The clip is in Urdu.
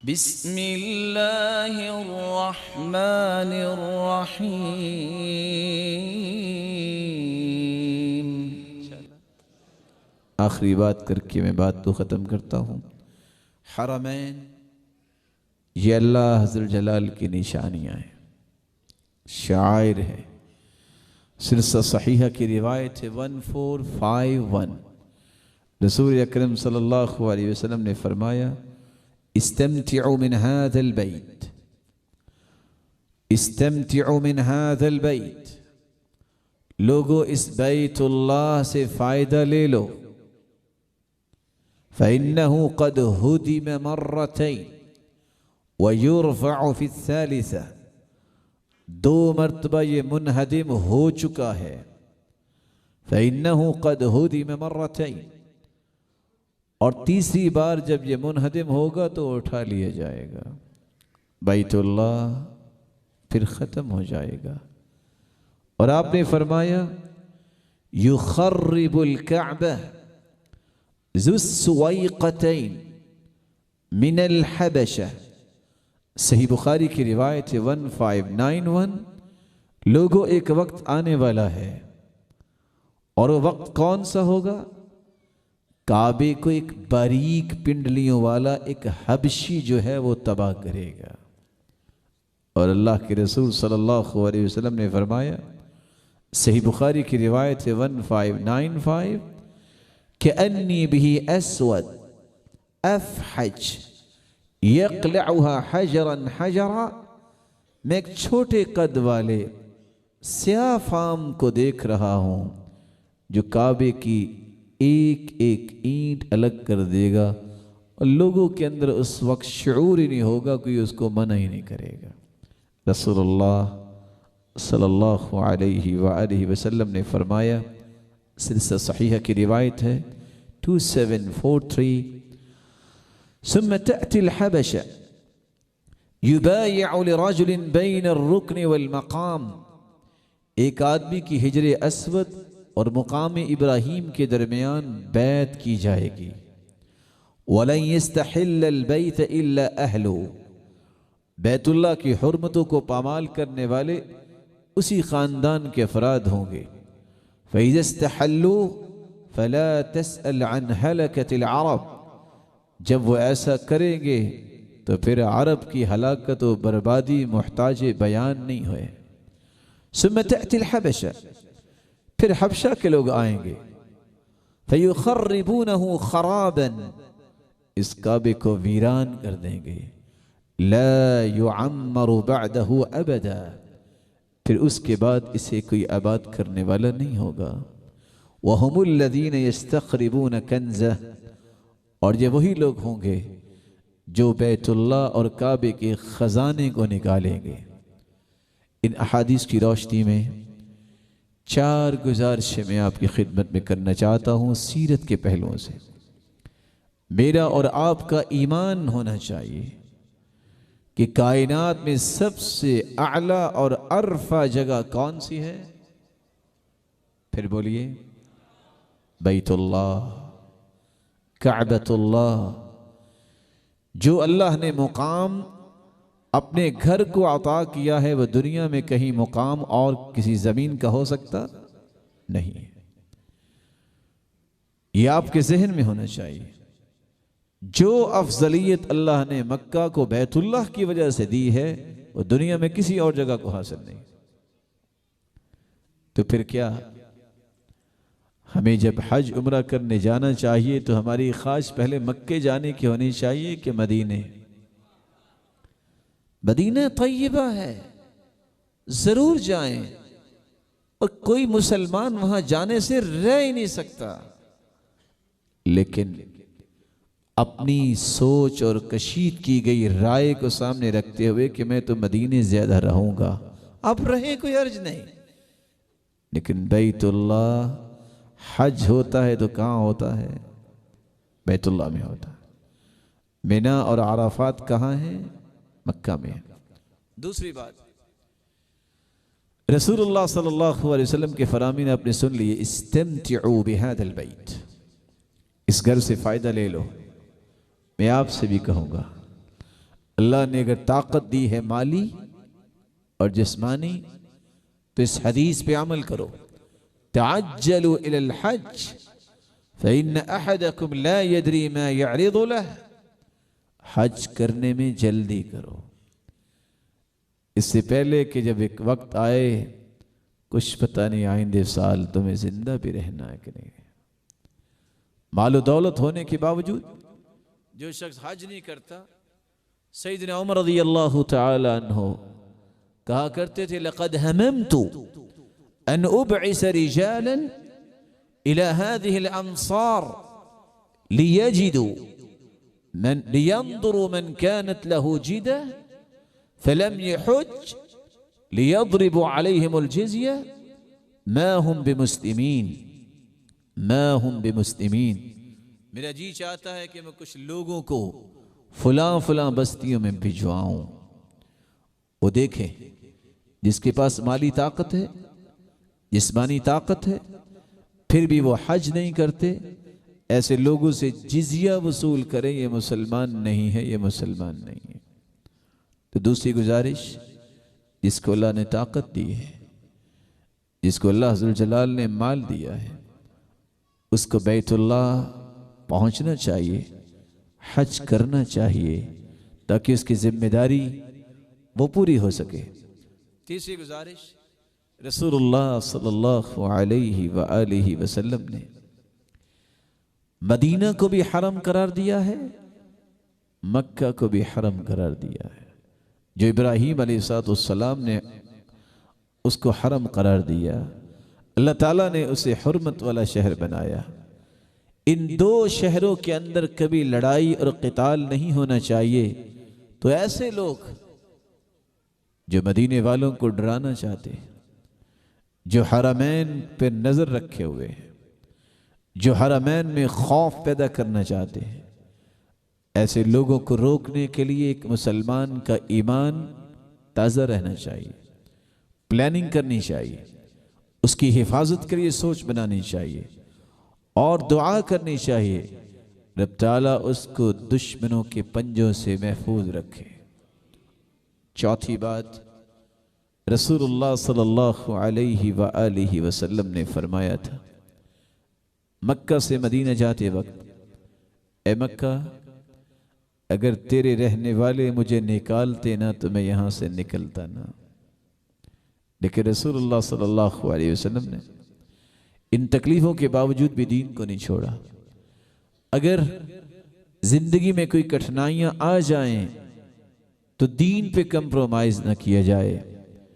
بسم اللہ الرحمن الرحیم۔ آخری بات کر کے میں بات تو ختم کرتا ہوں۔ حرمین یہ اللہ ذو الجلال کی نشانیاں ہیں، شعائر ہے۔ سلسلہ صحیحہ کی روایت ہے 1451، رسول اکرم صلی اللہ علیہ وسلم نے فرمایا استمتعوا من هذا البيت، استمتعوا من هذا البيت، لوگو اس بیت اللہ سے فائدہ لے لو، فإنه قد هدم مرتين ويرفع في الثالثة، دو مرتبہ یہ منہدم ہو چکا ہے، فإنه قد هدم مرتين، اور تیسری بار جب یہ منہدم ہوگا تو اٹھا لیا جائے گا، بیت اللہ پھر ختم ہو جائے گا۔ اور آپ نے فرمایا یخرب الکعبہ ذو السویقتین من الحبشہ، صحیح بخاری کی روایت ہے 1591، لوگوں ایک وقت آنے والا ہے، اور وہ وقت کون سا ہوگا؟ کعبے کو ایک باریک پنڈلیوں والا ایک حبشی جو ہے وہ تباہ کرے گا۔ اور اللہ کے رسول صلی اللہ علیہ وسلم نے فرمایا، صحیح بخاری کی روایت ہے 1595، کہ به اسود افحج یقلعها حجرا حجرا، میں ایک چھوٹے قد والے سیاہ فام کو دیکھ رہا ہوں جو کعبے کی ایک ایک اینٹ الگ کر دے گا، اور لوگوں کے اندر اس وقت شعور ہی نہیں ہوگا، کوئی اس کو منع ہی نہیں کرے گا۔ رسول اللہ صلی اللہ علیہ وآلہ وسلم نے فرمایا، سلسلہ صحیحہ کی روایت ہے 2743، ثم تأتي الحبشة يبايع لرجل بين الركن والمقام، ایک آدمی کی حجر اسود اور مقام ابراہیم کے درمیان بیعت کی جائے گی، وَلَن يَسْتَحِلَّ الْبَيْتَ إِلَّا أَهْلُهُ، بیت اللہ کی حرمتوں کو پامال کرنے والے اسی خاندان کے افراد ہوں گے۔ فَإِذَا اسْتَحَلُّوا فَلَا تَسْأَلْ عَنْ هَلَكَةِ الْعَرَبِ، جب وہ ایسا کریں گے تو پھر عرب کی ہلاکت و بربادی محتاج بیان نہیں ہوئے۔ ثُمَّ تَأْتِي الْحَبَشَةِ، پھر حبشہ کے لوگ آئیں گے، فَيُخَرِّبُونَهُ خَرَابًا، اس کعبے کو ویران کر دیں گے، لَا يُعَمَّرُ بَعْدَهُ أَبَدًا، پھر اس کے بعد اسے کوئی آباد کرنے والا نہیں ہوگا۔ وَهُمُ الَّذِينَ يَسْتَخْرِبُونَ كَنْزَهُ، اور یہ وہی لوگ ہوں گے جو بیت اللہ اور کعبے کے خزانے کو نکالیں گے۔ ان احادیث کی روشنی میں 4 گزارشیں میں آپ کی خدمت میں کرنا چاہتا ہوں سیرت کے پہلوؤں سے۔ میرا اور آپ کا ایمان ہونا چاہیے کہ کائنات میں سب سے اعلیٰ اور ارفع جگہ کون سی ہے؟ پھر بولیے، بیت اللہ، کعبۃ اللہ، جو اللہ نے مقام اپنے گھر کو عطا کیا ہے، وہ دنیا میں کہیں مقام اور کسی زمین کا ہو سکتا نہیں ہے۔ یہ آپ کے ذہن میں ہونا چاہیے، جو افضلیت اللہ نے مکہ کو بیت اللہ کی وجہ سے دی ہے وہ دنیا میں کسی اور جگہ کو حاصل نہیں۔ تو پھر کیا ہمیں جب حج عمرہ کرنے جانا چاہیے تو ہماری خواہش پہلے مکے جانے کی ہونی چاہیے کہ مدینے؟ مدینہ طیبہ ہے، ضرور جائیں، اور کوئی مسلمان وہاں جانے سے رہ ہی نہیں سکتا، لیکن اپنی سوچ اور کشید کی گئی رائے کو سامنے رکھتے ہوئے کہ میں تو مدینے زیادہ رہوں گا، اب رہیں کوئی عرض نہیں، لیکن بیت اللہ حج ہوتا ہے تو کہاں ہوتا ہے؟ بیت اللہ میں ہوتا ہے۔ منی اور عرفات کہاں ہیں؟ مکہ میں۔ دوسری بات، رسول اللہ صلی اللہ علیہ وسلم کے فرامین آپ نے سن لیے، استمتعوا بهذا البیت، اس گھر سے فائدہ لے لو۔ میں آپ سے بھی کہوں گا، اللہ نے اگر طاقت دی ہے مالی اور جسمانی تو اس حدیث پہ عمل کرو، تعجلوا الى الحج فإن أحدكم لا يدري ما يعرض له، حج کرنے میں جلدی کرو، اس سے پہلے کہ جب ایک وقت آئے کچھ پتہ نہیں آئندے سال تمہیں زندہ بھی رہنا ہے کہ نہیں۔ مال و دولت ہونے کے باوجود جو شخص حج نہیں کرتا، سیدنا عمر رضی اللہ تعالی عنہ کہا کرتے تھے لقد ہممت ان ابعث رجالا الى هذه الامصار ليجدوا من لينظروا من كانت له جدة فلم يحج ليضربوا عليهم الجزية ما هم بمسلمين ما هم بمسلمين۔ میرا جی چاہتا ہے کہ میں کچھ لوگوں کو فلاں فلاں بستیوں میں بھجواؤں، وہ دیکھیں جس کے پاس مالی طاقت ہے، جسمانی طاقت ہے، پھر بھی وہ حج نہیں کرتے، ایسے لوگوں سے جزیہ وصول کریں، یہ مسلمان نہیں ہے، یہ مسلمان نہیں ہے۔ تو دوسری گزارش، جس کو اللہ نے طاقت دی ہے، جس کو اللہ ذوالجلال نے مال دیا ہے، اس کو بیت اللہ پہنچنا چاہیے، حج کرنا چاہیے تاکہ اس کی ذمہ داری وہ پوری ہو سکے۔ تیسری گزارش، رسول اللہ صلی اللہ علیہ وآلہ وسلم نے مدینہ کو بھی حرم قرار دیا ہے، مکہ کو بھی حرم قرار دیا ہے۔ جو ابراہیم علیہ السلام نے اس کو حرم قرار دیا، اللہ تعالیٰ نے اسے حرمت والا شہر بنایا۔ ان دو شہروں کے اندر کبھی لڑائی اور قتال نہیں ہونا چاہیے۔ تو ایسے لوگ جو مدینے والوں کو ڈرانا چاہتے ہیں، جو حرمین پہ نظر رکھے ہوئے ہیں، جو حرمین میں خوف پیدا کرنا چاہتے ہیں، ایسے لوگوں کو روکنے کے لیے ایک مسلمان کا ایمان تازہ رہنا چاہیے، پلاننگ کرنی چاہیے، اس کی حفاظت کے لیے سوچ بنانی چاہیے اور دعا کرنی چاہیے رب تعالیٰ اس کو دشمنوں کے پنجوں سے محفوظ رکھے۔ چوتھی بات، رسول اللہ صلی اللہ علیہ وآلہ وسلم نے فرمایا تھا مکہ سے مدینہ جاتے وقت، اے مکہ اگر تیرے رہنے والے مجھے نکالتے نہ تو میں یہاں سے نکلتا نہ۔ لیکن رسول اللہ صلی اللہ علیہ وسلم نے ان تکلیفوں کے باوجود بھی دین کو نہیں چھوڑا۔ اگر زندگی میں کوئی کٹھنائیاں آ جائیں تو دین پہ کمپرومائز نہ کیا جائے۔